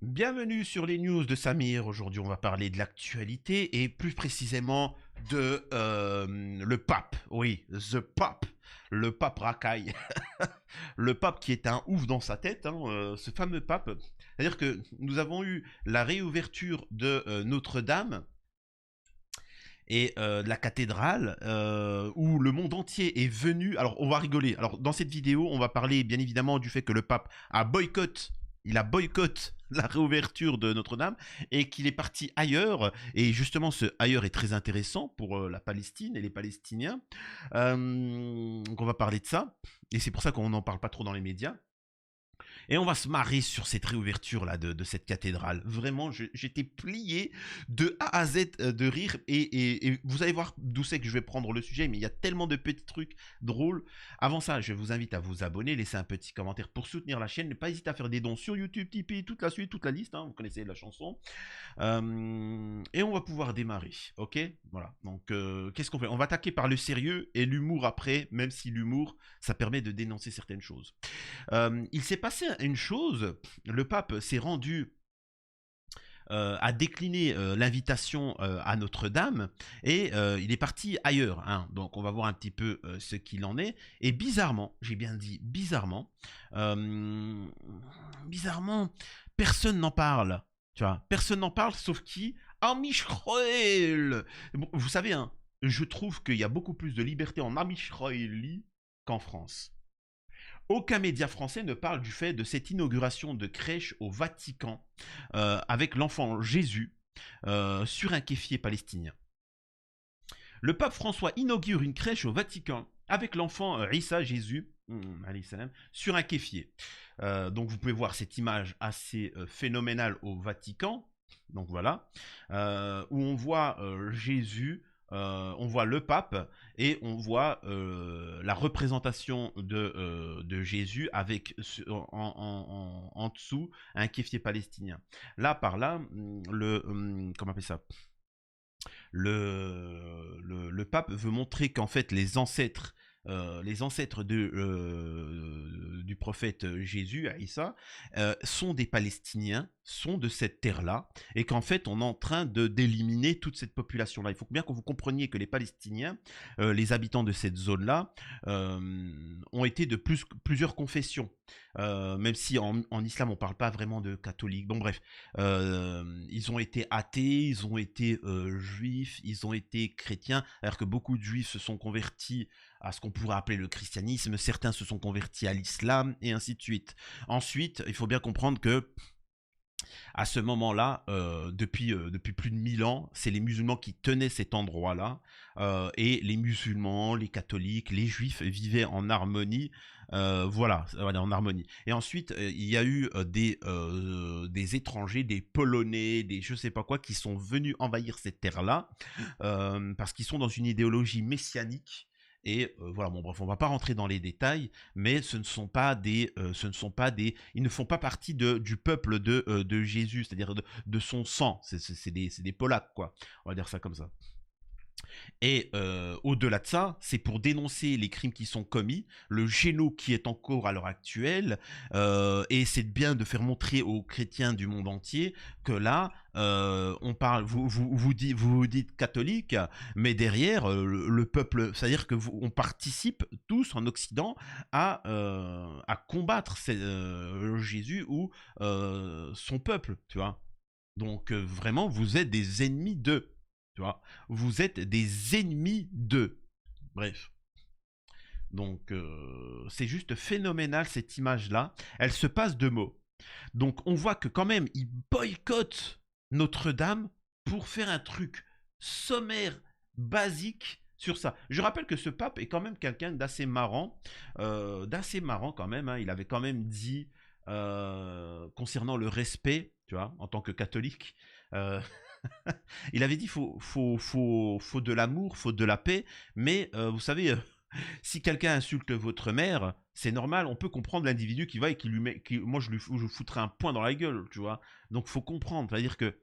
Bienvenue sur les news de Samir. Aujourd'hui, on va parler de l'actualité et plus précisément de le pape. Oui, the pape. Le pape racaille. Le pape qui est un ouf dans sa tête, hein, ce fameux pape. C'est-à-dire que nous avons eu la réouverture de Notre-Dame et de la cathédrale où le monde entier est venu. Alors on va rigoler. Alors dans cette vidéo, on va parler bien évidemment du fait que le pape a boycotté la réouverture de Notre-Dame et qu'il est parti ailleurs. Et justement, ce ailleurs est très intéressant pour la Palestine et les Palestiniens. Donc on va parler de ça. Et c'est pour ça qu'on n'en parle pas trop dans les médias. Et on va se marrer sur cette réouverture là de cette cathédrale. Vraiment, j'étais plié de A à Z de rire. Et vous allez voir d'où c'est que je vais prendre le sujet, mais il y a tellement de petits trucs drôles. Avant ça, je vous invite à vous abonner, laisser un petit commentaire pour soutenir la chaîne. Ne pas hésiter à faire des dons sur YouTube, Tipeee, toute la suite, toute la liste. Hein, vous connaissez la chanson. Et on va pouvoir démarrer. Ok. Voilà. Donc, qu'est-ce qu'on fait? On va attaquer par le sérieux et l'humour après, même si l'humour, ça permet de dénoncer certaines choses. Il s'est passé une chose, le pape s'est rendu a décliné l'invitation à Notre-Dame et il est parti ailleurs. Hein. Donc on va voir un petit peu ce qu'il en est. Et bizarrement, j'ai bien dit euh, bizarrement, personne n'en parle. Tu vois, personne n'en parle sauf qui? Amisraël. Bon, vous savez, hein, je trouve qu'il y a beaucoup plus de liberté en Amisraëli qu'en France. Aucun média français ne parle du fait de cette inauguration de crèche au Vatican avec l'enfant Jésus sur un kéfier palestinien. Le pape François inaugure une crèche au Vatican avec l'enfant Issa Jésus sur un kéfier. Donc vous pouvez voir cette image assez phénoménale au Vatican. Donc voilà, où on voit Jésus, on voit le pape et on voit la représentation de Jésus avec en dessous un kéfier palestinien. Là par là, comment on appelle ça, le pape veut montrer qu'en fait les ancêtres du prophète Jésus, Issa, sont des Palestiniens, sont de cette terre-là, et qu'en fait on est en train d'éliminer toute cette population-là. Il faut bien que vous compreniez que les Palestiniens, les habitants de cette zone-là, ont été de plusieurs confessions. Même si en islam on parle pas vraiment de catholiques. Bon bref, ils ont été athées, ils ont été juifs, ils ont été chrétiens, alors que beaucoup de juifs se sont convertis à ce qu'on pourrait appeler le christianisme, certains se sont convertis à l'islam, et ainsi de suite. Ensuite, il faut bien comprendre que à ce moment-là, depuis plus de 1000 ans, c'est les musulmans qui tenaient cet endroit-là, et les musulmans, les catholiques, les juifs vivaient en harmonie, voilà, en harmonie. Et ensuite, il y a eu des étrangers, des Polonais, des je sais pas quoi, qui sont venus envahir cette terre-là, parce qu'ils sont dans une idéologie messianique. Et voilà, bon bref, on va pas rentrer dans les détails, mais ils ne font pas partie du peuple de Jésus, c'est-à-dire de son sang. C'est des Polacs, quoi. On va dire ça comme ça. Et au-delà de ça, c'est pour dénoncer les crimes qui sont commis, le génocide qui est en cours à l'heure actuelle, et c'est bien de faire montrer aux chrétiens du monde entier que là, on parle, vous dites catholique, mais derrière le peuple, c'est-à-dire que on participe tous en Occident à combattre Jésus ou son peuple, tu vois. Donc vraiment, vous êtes des ennemis d'eux. Tu vois, vous êtes des ennemis d'eux. Bref. Donc, c'est juste phénoménal cette image-là. Elle se passe de mots. Donc, on voit que quand même, ils boycottent Notre-Dame pour faire un truc sommaire, basique sur ça. Je rappelle que ce pape est quand même quelqu'un d'assez marrant quand même. Hein. Il avait quand même dit concernant le respect, tu vois, en tant que catholique. Euh, Il avait dit faut de l'amour, faut de la paix, mais vous savez, si quelqu'un insulte votre mère, c'est normal, on peut comprendre l'individu qui va et qui lui met, moi je foutrais un point dans la gueule, tu vois. Donc faut comprendre, c'est-à-dire que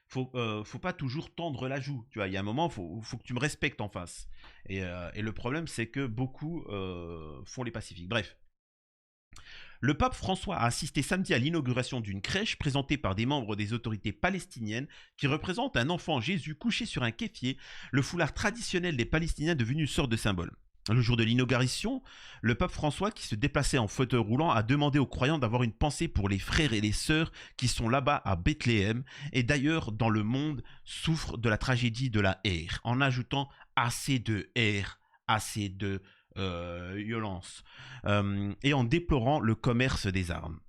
faut pas toujours tendre la joue, tu vois. Il y a un moment, faut que tu me respectes en face. Et le problème, c'est que beaucoup font les pacifiques. Bref. Le pape François a assisté samedi à l'inauguration d'une crèche présentée par des membres des autorités palestiniennes qui représente un enfant Jésus couché sur un kéfier, le foulard traditionnel des Palestiniens devenu une sorte de symbole. Le jour de l'inauguration, le pape François, qui se déplaçait en fauteuil roulant, a demandé aux croyants d'avoir une pensée pour les frères et les sœurs qui sont là-bas à Bethléem et d'ailleurs dans le monde souffrent de la tragédie de la haine, en ajoutant assez de haine, assez de violence, et en déplorant le commerce des armes.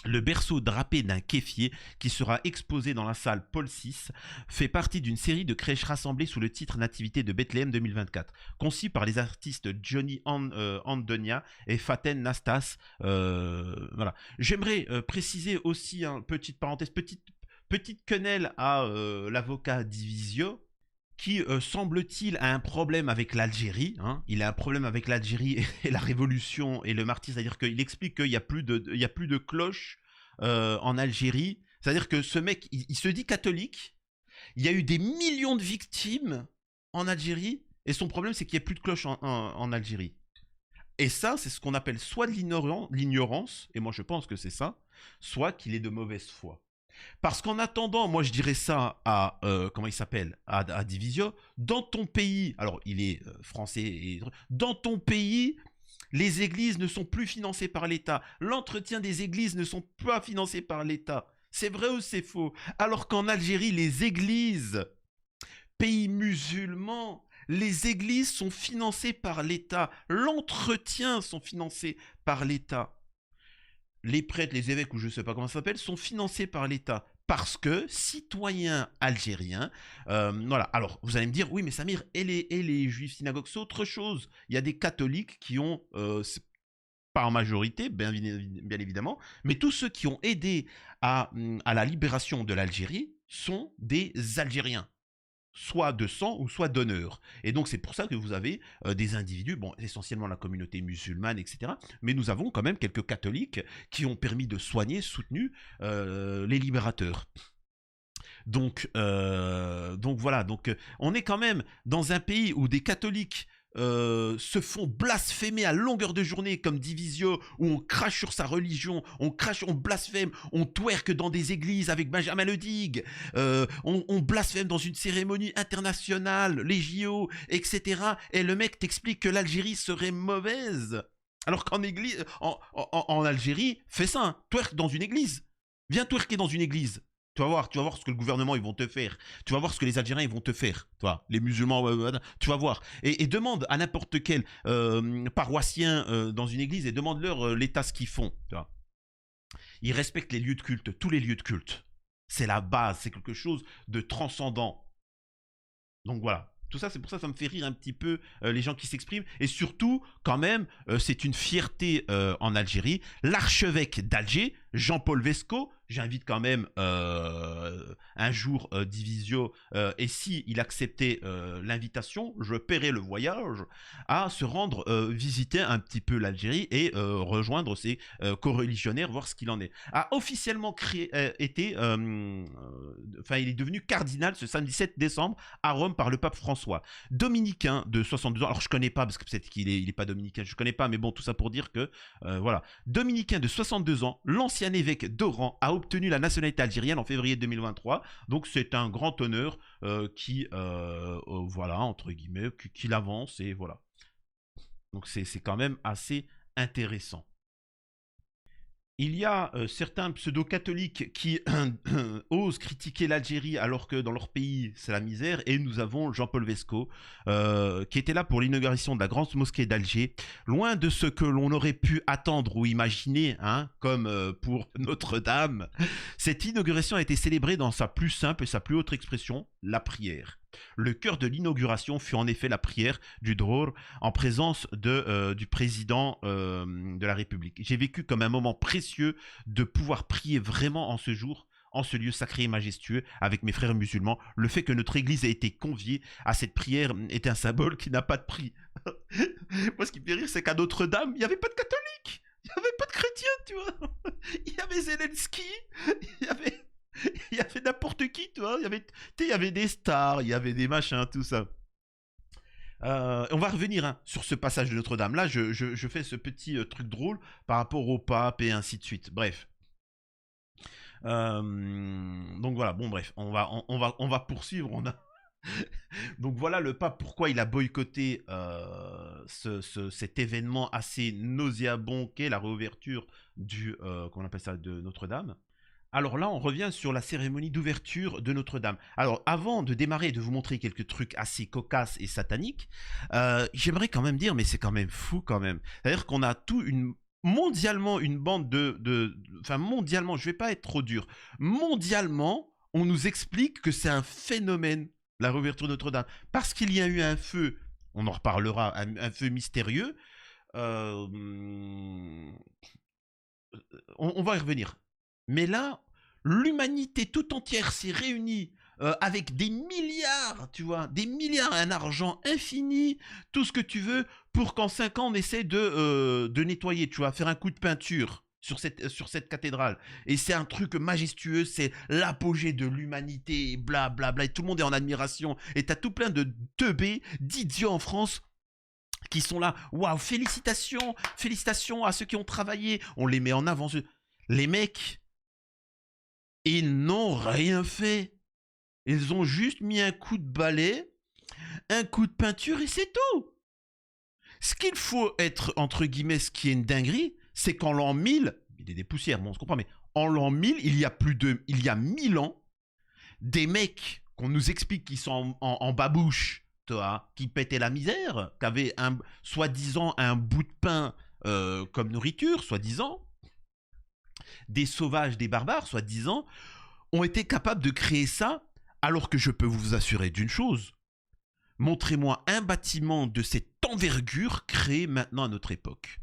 Le berceau drapé d'un kéfier qui sera exposé dans la salle Paul VI fait partie d'une série de crèches rassemblées sous le titre Nativité de Bethléem 2024, conçue par les artistes Johnny Andonia et Faten Nastas. Voilà. J'aimerais préciser aussi, petite parenthèse, petite quenelle à l'avocat Divisio, qui, semble-t-il, a un problème avec l'Algérie. Hein. Il a un problème avec l'Algérie et la révolution et le martyre. C'est-à-dire qu'il explique qu'il n'y a plus de cloches en Algérie. C'est-à-dire que ce mec, il se dit catholique. Il y a eu des millions de victimes en Algérie. Et son problème, c'est qu'il n'y a plus de cloches en Algérie. Et ça, c'est ce qu'on appelle soit de l'ignorance, et moi je pense que c'est ça, soit qu'il est de mauvaise foi. Parce qu'en attendant, moi je dirais ça à, comment il s'appelle, à Divisio, dans ton pays, alors il est français, et dans ton pays, les églises ne sont plus financées par l'État. L'entretien des églises ne sont pas financées par l'État. C'est vrai ou c'est faux? Alors qu'en Algérie, les églises, pays musulmans, les églises sont financées par l'État. L'entretien sont financés par l'État. Les prêtres, les évêques, ou je ne sais pas comment ça s'appelle, sont financés par l'État. Parce que, citoyens algériens, voilà. Alors, vous allez me dire, oui, mais Samir, et les juifs synagogues, c'est autre chose. Il y a des catholiques qui ont, pas en majorité, bien évidemment, mais tous ceux qui ont aidé à la libération de l'Algérie sont des Algériens. Soit de sang ou soit d'honneur. Et donc c'est pour ça que vous avez des individus, bon, essentiellement la communauté musulmane, etc. Mais nous avons quand même quelques catholiques qui ont permis de soigner, soutenu les libérateurs. Donc voilà, on est quand même dans un pays où des catholiques se font blasphémer à longueur de journée comme Divisio, où on crache sur sa religion, on crache, on blasphème, on twerk dans des églises avec Benjamin Ledigue, on blasphème dans une cérémonie internationale, les JO, etc. Et le mec t'explique que l'Algérie serait mauvaise. Alors qu'en église, en Algérie, fais ça, hein, twerk dans une église. Viens twerker dans une église. Tu vas voir ce que le gouvernement ils vont te faire. Tu vas voir ce que les Algériens ils vont te faire. Tu vois, les musulmans, tu vas voir. Et demande à n'importe quel paroissien dans une église et demande-leur l'état ce qu'ils font. Tu vois. Ils respectent les lieux de culte, tous les lieux de culte. C'est la base, c'est quelque chose de transcendant. Donc voilà. Tout ça, c'est pour ça que ça me fait rire un petit peu les gens qui s'expriment. Et surtout, quand même, c'est une fierté en Algérie. L'archevêque d'Alger, Jean-Paul Vesco, j'invite quand même un jour Divisio, et si il acceptait l'invitation, je paierai le voyage, à se rendre visiter un petit peu l'Algérie et rejoindre ses co-religionnaires, voir ce qu'il en est. A officiellement été, il est devenu cardinal ce samedi 7 décembre à Rome par le pape François. Dominicain de 62 ans, alors je connais pas, parce que peut-être qu'il est pas dominicain, je connais pas, mais bon, tout ça pour dire que, voilà. Dominicain de 62 ans, l'ancien évêque d'Oran a obtenu la nationalité algérienne en février 2023. Donc c'est un grand honneur qui, voilà, entre guillemets, qu'il avance et voilà. Donc c'est quand même assez intéressant. Il y a certains pseudo-catholiques qui osent critiquer l'Algérie alors que dans leur pays c'est la misère, et nous avons Jean-Paul Vesco qui était là pour l'inauguration de la grande mosquée d'Alger, loin de ce que l'on aurait pu attendre ou imaginer, hein, comme pour Notre-Dame. Cette inauguration a été célébrée dans sa plus simple et sa plus haute expression, la prière. Le cœur de l'inauguration fut en effet la prière du Dror en présence du président de la République. J'ai vécu comme un moment précieux de pouvoir prier vraiment en ce jour, en ce lieu sacré et majestueux avec mes frères musulmans. Le fait que notre église ait été conviée à cette prière est un symbole qui n'a pas de prix. Moi, ce qui me fait rire, c'est qu'à Notre-Dame, il n'y avait pas de catholiques, il n'y avait pas de chrétiens, tu vois. Il y avait Zelensky, il y avait n'importe qui, tu vois. Il y avait des stars, il y avait des machins, tout ça. On va revenir hein, sur ce passage de Notre-Dame. Là, je fais ce petit truc drôle par rapport au pape et ainsi de suite. Bref. Donc voilà, bon bref, on va poursuivre. Donc voilà le pape, pourquoi il a boycotté cet événement assez nauséabond qu'est la réouverture comment on appelle ça, de Notre-Dame. Alors là, on revient sur la cérémonie d'ouverture de Notre-Dame. Alors, avant de démarrer et de vous montrer quelques trucs assez cocasses et sataniques, j'aimerais quand même dire, mais c'est quand même fou quand même. C'est-à-dire qu'on a mondialement une bande enfin mondialement, je vais pas être trop dur. Mondialement, on nous explique que c'est un phénomène, la réouverture de Notre-Dame, parce qu'il y a eu un feu. On en reparlera, un feu mystérieux. Euh, on va y revenir. Mais là, l'humanité tout entière s'est réunie avec des milliards, tu vois, des milliards, un argent infini, tout ce que tu veux, pour qu'en 5 ans, on essaie de nettoyer, tu vois, faire un coup de peinture sur cette cathédrale. Et c'est un truc majestueux, c'est l'apogée de l'humanité, bla bla bla, et tout le monde est en admiration. Et t'as tout plein de teubés, d'idiots en France qui sont là. Waouh, félicitations, félicitations à ceux qui ont travaillé. On les met en avant. Les mecs, ils n'ont rien fait. Ils ont juste mis un coup de balai, un coup de peinture et c'est tout. Ce qu'il faut être, entre guillemets, ce qui est une dinguerie, c'est qu'en l'an 1000, il y a des poussières, bon, on se comprend, mais en l'an 1000, il y a 1000 ans, des mecs qu'on nous explique qui sont en babouche, toi, qui pétaient la misère, qui avaient soi-disant un bout de pain comme nourriture, soi-disant, des sauvages, des barbares, soi-disant, ont été capables de créer ça, alors que je peux vous assurer d'une chose. Montrez-moi un bâtiment de cette envergure créé maintenant à notre époque.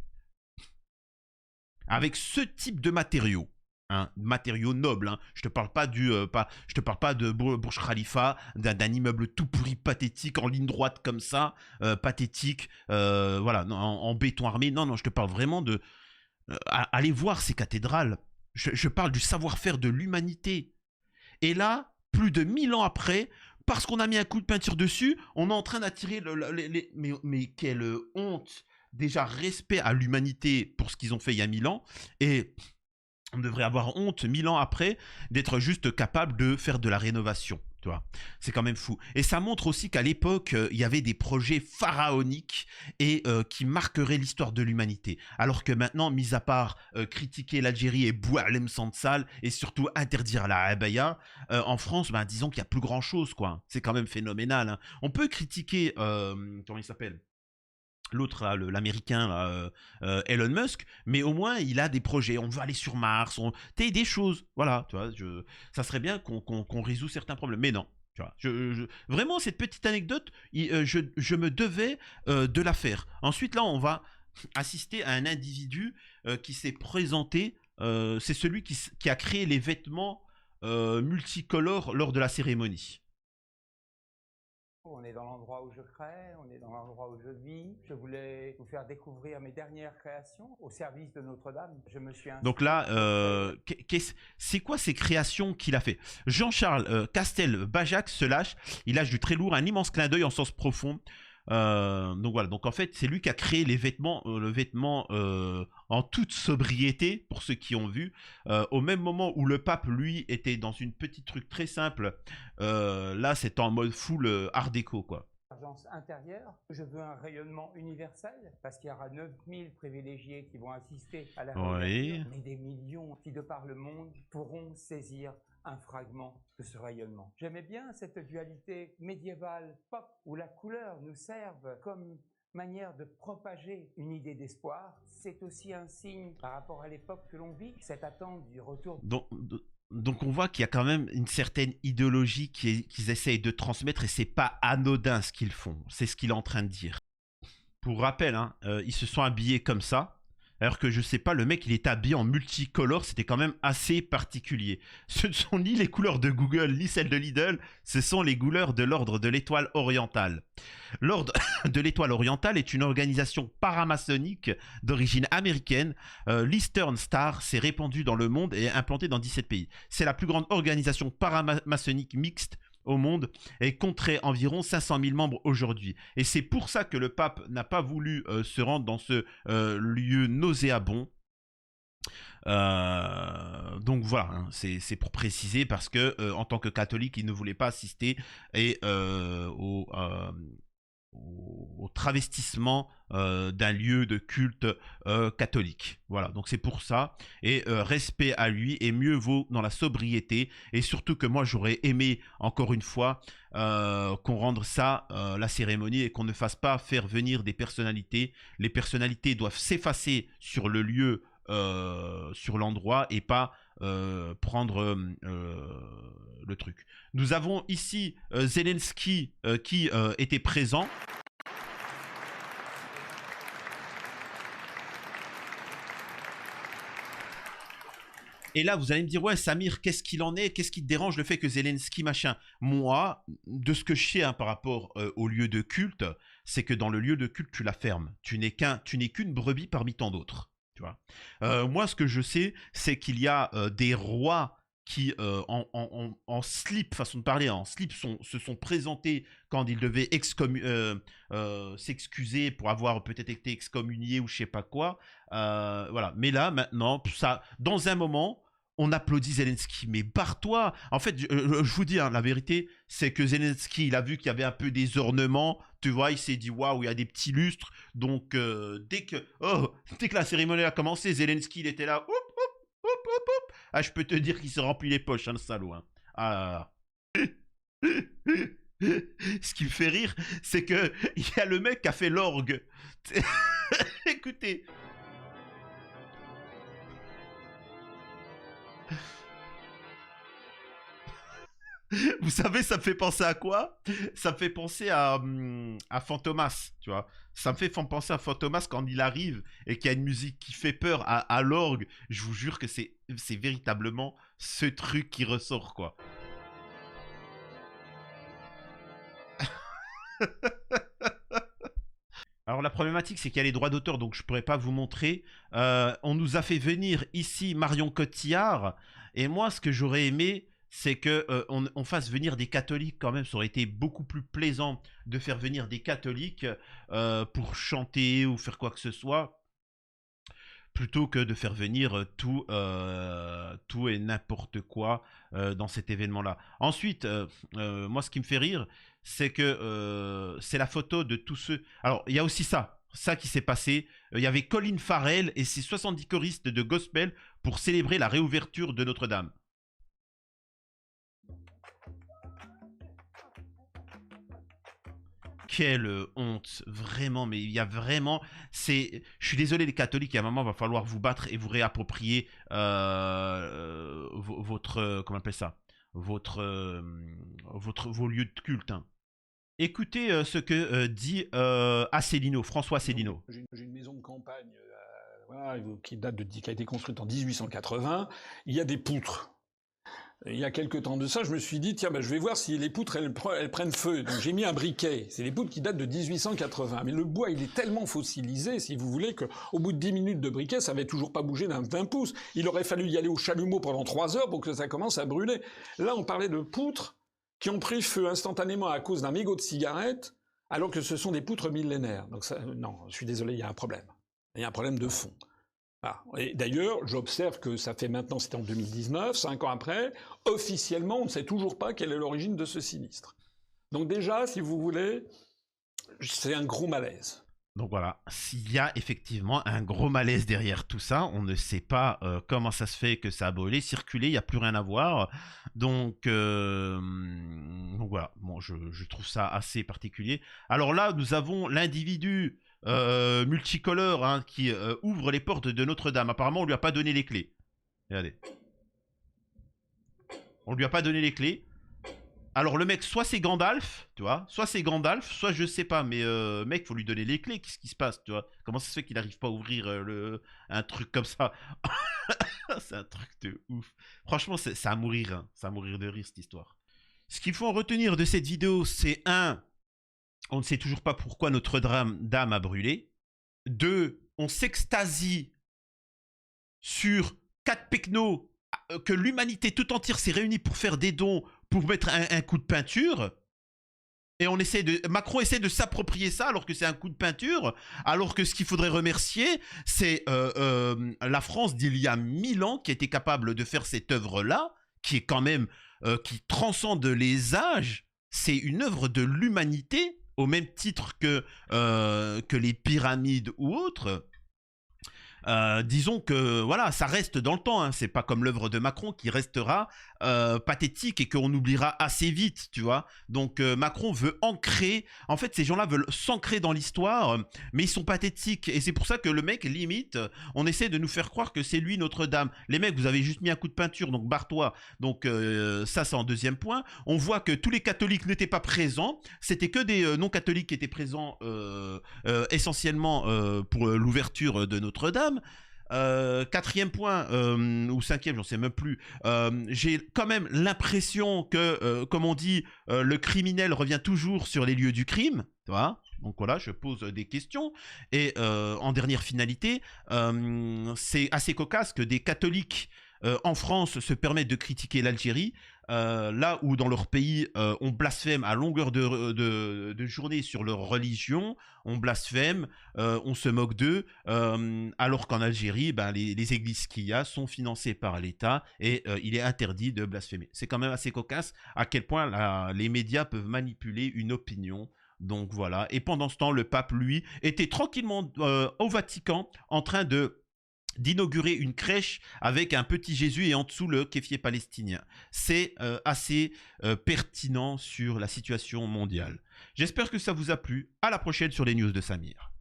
Avec ce type de matériaux. Hein, matériaux nobles. Hein. Je te parle pas je te parle pas de Burj Khalifa, d'un immeuble tout pourri, pathétique, en ligne droite comme ça, pathétique, voilà, en béton armé. Non, non, je te parle vraiment de... allez voir ces cathédrales. Je parle du savoir-faire de l'humanité. Et là, plus de 1000 ans après, parce qu'on a mis un coup de peinture dessus, on est en train d'attirer mais quelle honte. Déjà, respect à l'humanité pour ce qu'ils ont fait il y a 1000 ans. Et on devrait avoir honte 1000 ans après d'être juste capable de faire de la rénovation. Tu vois, c'est quand même fou. Et ça montre aussi qu'à l'époque, il y avait des projets pharaoniques et qui marqueraient l'histoire de l'humanité. Alors que maintenant, mis à part critiquer l'Algérie et boire l'emsan sale et surtout interdire la abaya, en France, ben, disons qu'il n'y a plus grand chose, quoi. C'est quand même phénoménal. Hein. On peut critiquer, comment il s'appelle, l'autre, l'américain, Elon Musk, mais au moins il a des projets, on veut aller sur Mars, des choses, voilà, tu vois, ça serait bien qu'on résout certains problèmes, mais non, tu vois, vraiment cette petite anecdote, je me devais de la faire. Ensuite là, on va assister à un individu qui s'est présenté, c'est celui qui a créé les vêtements multicolores lors de la cérémonie. On est dans l'endroit où je crée, on est dans l'endroit où je vis. Je voulais vous faire découvrir mes dernières créations au service de Notre-Dame. Je me suis Donc là, c'est quoi ces créations qu'il a fait? Jean-Charles Castel-Bajac se lâche, il lâche du très lourd, un immense clin d'œil en sens profond. Donc voilà, donc en fait c'est lui qui a créé les vêtements, le vêtement en toute sobriété pour ceux qui ont vu, au même moment où le pape lui était dans une petite truc très simple, là c'est en mode full art déco quoi. Intérieure. Je veux un rayonnement universel parce qu'il y aura 9000 privilégiés qui vont assister à la réouverture, mais des millions qui de par le monde pourront saisir un fragment de ce rayonnement. J'aimais bien cette dualité médiévale pop où la couleur nous serve comme manière de propager une idée d'espoir. C'est aussi un signe par rapport à l'époque que l'on vit, cette attente du retour. Donc on voit qu'il y a quand même une certaine idéologie qu'ils essayent de transmettre et c'est pas anodin ce qu'ils font. C'est ce qu'il est en train de dire. Pour rappel, hein, ils se sont habillés comme ça. Alors que je sais pas, le mec il est habillé en multicolore, c'était quand même assez particulier. Ce ne sont ni les couleurs de Google ni celles de Lidl, ce sont les couleurs de l'Ordre de l'Étoile Orientale. L'Ordre de l'Étoile Orientale est une organisation paramaçonnique d'origine américaine. L'Eastern Star s'est répandue dans le monde et est implantée dans 17 pays. C'est la plus grande organisation paramaçonnique mixte au monde et compterait environ 500 000 membres aujourd'hui. Et c'est pour ça que le pape n'a pas voulu se rendre dans ce lieu nauséabond. Donc voilà, hein, c'est pour préciser parce que en tant que catholique, il ne voulait pas assister au travestissement d'un lieu de culte catholique. Voilà, donc c'est pour ça. Et respect à lui, et mieux vaut dans la sobriété. Et surtout que moi, j'aurais aimé, encore une fois, qu'on rende ça, la cérémonie, et qu'on ne fasse pas faire venir des personnalités. Les personnalités doivent s'effacer sur le lieu, sur l'endroit, et pas prendre le truc. Nous avons ici Zelensky qui était présent. Et là, vous allez me dire, ouais, Samir, qu'est-ce qu'il en est? Qu'est-ce qui te dérange, le fait que Zelensky, machin? Moi, de ce que je sais, hein, par rapport au lieu de culte, c'est que dans le lieu de culte, tu la fermes. Tu n'es qu'une brebis parmi tant d'autres. Tu vois. Moi, ce que je sais, c'est qu'il y a des rois qui, en slip, façon de parler, en slip, se sont présentés quand ils devaient s'excuser pour avoir peut-être été excommuniés ou je sais pas quoi. Voilà. Mais là, maintenant, ça, dans un moment, on applaudit Zelensky. Mais barre-toi. En fait, je vous dis, hein, la vérité, c'est que Zelensky, il a vu qu'il y avait un peu des ornements. Tu vois, il s'est dit, waouh, il y a des petits lustres. Donc, dès que la cérémonie a commencé, Zelensky, il était là. Oup, oup, oup, oup, oup. Ah, je peux te dire qu'il s'est rempli les poches, hein, le salaud. Hein. Ah. Ce qui me fait rire, c'est que il y a le mec qui a fait l'orgue. Écoutez. Vous savez, ça me fait penser à quoi? Ça me fait penser à Fantomas, tu vois. Ça me fait penser à Fantomas quand il arrive et qu'il y a une musique qui fait peur à l'orgue. Je vous jure que c'est véritablement ce truc qui ressort, quoi. Alors la problématique, c'est qu'il y a les droits d'auteur, donc je pourrais pas vous montrer. On nous a fait venir ici Marion Cotillard, et moi, ce que j'aurais aimé, c'est que on fasse venir des catholiques quand même. Ça aurait été beaucoup plus plaisant de faire venir des catholiques pour chanter ou faire quoi que ce soit, plutôt que de faire venir tout et n'importe quoi dans cet événement-là. Ensuite, moi, ce qui me fait rire, c'est que c'est la photo de tous ceux... Alors, il y a aussi ça qui s'est passé. Il y avait Colin Farrell et ses 70 choristes de gospel pour célébrer la réouverture de Notre-Dame. Quelle honte, vraiment, mais il y a vraiment... Je suis désolé les catholiques, à un moment, il va falloir vous battre et vous réapproprier votre... comment on appelle ça? Vos lieux de culte. Hein. Écoutez ce que dit Asselineau, François Asselineau. J'ai une maison de campagne voilà, qui a été construite en 1880. Il y a des poutres. Il y a quelques temps de ça, je me suis dit, tiens, je vais voir si les poutres, elles prennent feu. Donc j'ai mis un briquet. C'est des poutres qui datent de 1880. Mais le bois, il est tellement fossilisé, si vous voulez, qu'au bout de 10 minutes de briquet, ça n'avait toujours pas bougé d'un pouce. Il aurait fallu y aller au chalumeau pendant 3 heures pour que ça commence à brûler. Là, on parlait de poutres qui ont pris feu instantanément à cause d'un mégot de cigarette, alors que ce sont des poutres millénaires. Donc ça, non, je suis désolé, il y a un problème. Il y a un problème de fond. Ah. Et d'ailleurs, j'observe que ça fait maintenant, c'était en 2019, 5 ans après, officiellement, on ne sait toujours pas quelle est l'origine de ce sinistre. Donc déjà, si vous voulez, c'est un gros malaise. Donc voilà, s'il y a effectivement un gros malaise derrière tout ça, on ne sait pas comment ça se fait que ça a brûlé, circulé, il n'y a plus rien à voir. Donc voilà, bon, je trouve ça assez particulier. Alors là, nous avons l'individu multicolore hein, qui ouvre les portes de Notre-Dame. Apparemment, on lui a pas donné les clés. Regardez. On lui a pas donné les clés. Alors le mec, soit c'est Gandalf, tu vois, soit soit je sais pas, mais mec, faut lui donner les clés, qu'est-ce qui se passe, tu vois? Comment ça se fait qu'il n'arrive pas à ouvrir un truc comme ça? C'est un truc de ouf. Franchement, ça à mourir, hein. Ça à mourir de rire cette histoire. Ce qu'il faut en retenir de cette vidéo, c'est 1, on ne sait toujours pas pourquoi Notre-Dame a brûlé. 2, on s'extasie sur 4 pecnos que l'humanité tout entière s'est réunie pour faire des dons pour mettre un coup de peinture. Et Macron essaie de s'approprier ça alors que c'est un coup de peinture, alors que ce qu'il faudrait remercier, c'est la France d'il y a 1000 ans qui était capable de faire cette œuvre-là, qui est quand même, qui transcende les âges. C'est une œuvre de l'humanité, au même titre que les pyramides ou autres. Disons que voilà, ça reste dans le temps, hein. C'est pas comme l'œuvre de Macron qui restera pathétique et qu'on oubliera assez vite, tu vois. Donc Macron veut ancrer, en fait ces gens-là veulent s'ancrer dans l'histoire, mais ils sont pathétiques et c'est pour ça que le mec limite, on essaie de nous faire croire que c'est lui Notre-Dame. Les mecs, vous avez juste mis un coup de peinture, donc barre-toi. Donc ça c'est en deuxième point. On voit que tous les catholiques n'étaient pas présents, c'était que des non-catholiques qui étaient présents essentiellement pour l'ouverture de Notre-Dame. Quatrième point, ou cinquième, j'en sais même plus, j'ai quand même l'impression que, comme on dit, le criminel revient toujours sur les lieux du crime, tu vois. Donc voilà, je pose des questions. Et en dernière finalité, c'est assez cocasse que des catholiques en France se permettent de critiquer l'Algérie, là où dans leur pays on blasphème à longueur de journée sur leur religion, on blasphème, on se moque d'eux, alors qu'en Algérie, ben, les églises qu'il y a sont financées par l'État et il est interdit de blasphémer. C'est quand même assez cocasse à quel point les médias peuvent manipuler une opinion. Donc voilà, et pendant ce temps, le pape, lui, était tranquillement au Vatican en train d'inaugurer une crèche avec un petit Jésus et en dessous le kéfier palestinien. C'est assez pertinent sur la situation mondiale. J'espère que ça vous a plu. À la prochaine sur les news de Samir.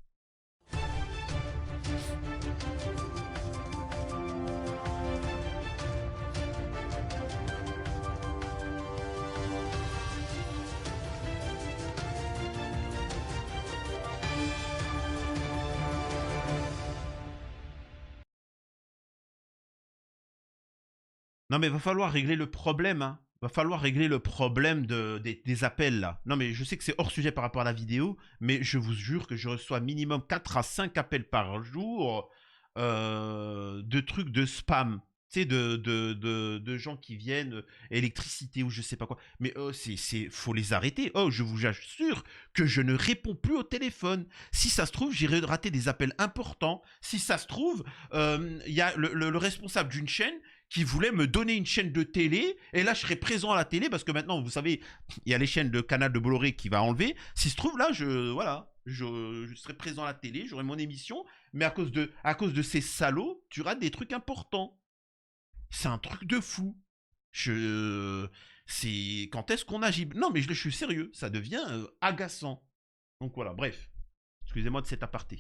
Non mais va falloir régler le problème, hein. Va falloir régler le problème des appels là. Non mais je sais que c'est hors sujet par rapport à la vidéo, mais je vous jure que je reçois minimum 4 à 5 appels par jour de trucs de spam. Tu sais, de gens qui viennent, électricité ou je sais pas quoi. Mais faut les arrêter. Oh, je vous assure que je ne réponds plus au téléphone. Si ça se trouve, j'irai rater des appels importants. Si ça se trouve, il y a le responsable d'une chaîne qui voulait me donner une chaîne de télé, et là je serai présent à la télé, parce que maintenant, vous savez, il y a les chaînes de Canal de Bolloré qui va enlever. Si se trouve, là, je serai présent à la télé, j'aurai mon émission, mais à cause de ces salauds, tu rates des trucs importants. C'est un truc de fou. C'est quand est-ce qu'on agit? Non, mais je suis sérieux, ça devient agaçant. Donc voilà, bref. Excusez-moi de cet aparté.